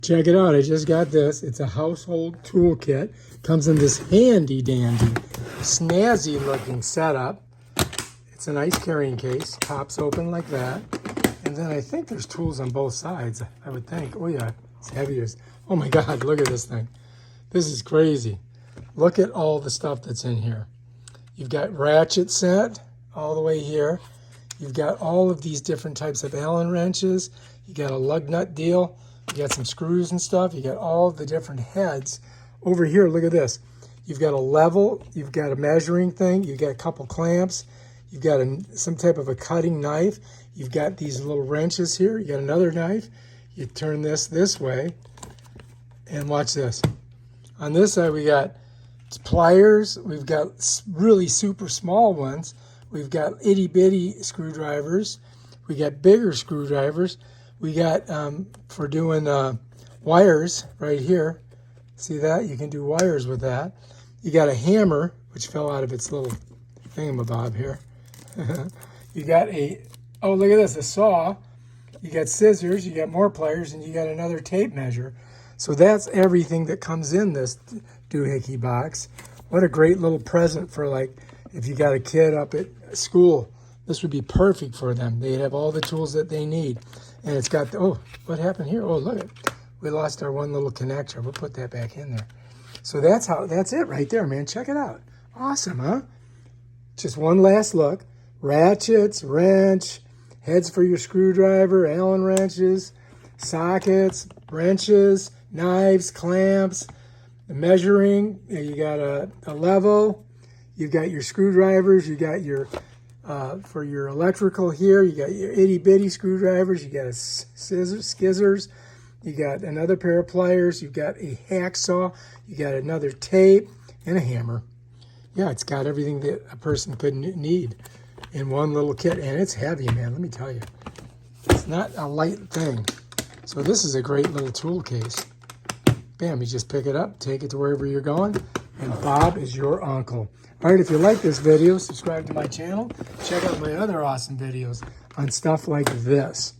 Check it out, I just got this. It's a household tool kit. Comes in this handy dandy, snazzy looking setup. It's a nice carrying case, pops open like that. And then I think there's tools on both sides, I would think. Oh yeah, it's heavy as, oh my God, look at this thing. This is crazy. Look at all the stuff that's in here. You've got ratchet set all the way here. You've got all of these different types of Allen wrenches. You got a lug nut deal. You got some screws and stuff. You got all the different heads. Over here, look at this. You've got a level. You've got a measuring thing. You've got a couple clamps. You've got some type of a cutting knife. You've got these little wrenches here. You got another knife. You turn this way. And watch this. On this side, we got pliers. We've got really super small ones. We've got itty bitty screwdrivers. We got bigger screwdrivers. We got for doing wires right here. See that? You can do wires with that. You got a hammer, which fell out of its little thingamabob here. You got oh, look at this, a saw. You got scissors, you got more pliers, and you got another tape measure. So that's everything that comes in this doohickey box. What a great little present for, like, if you got a kid up at school. This would be perfect for them. They'd have all the tools that they need. And it's got, oh, what happened here? Oh, look, we lost our one little connector. We'll put that back in there. So that's it right there, man. Check it out. Awesome, huh? Just one last look. Ratchets, wrench, heads for your screwdriver, Allen wrenches, sockets, wrenches, knives, clamps, the measuring. You got a level. You've got your screwdrivers. You got your for your electrical here, you got your itty bitty screwdrivers, you got a skizzers, you got another pair of pliers, you've got a hacksaw, you got another tape, and a hammer. Yeah, it's got everything that a person could need in one little kit, and it's heavy, man, let me tell you. It's not a light thing. So this is a great little tool case. Bam, you just pick it up, take it to wherever you're going, and Bob is your uncle. All right, if you like this video, subscribe to my channel. Check out my other awesome videos on stuff like this.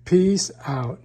Peace out.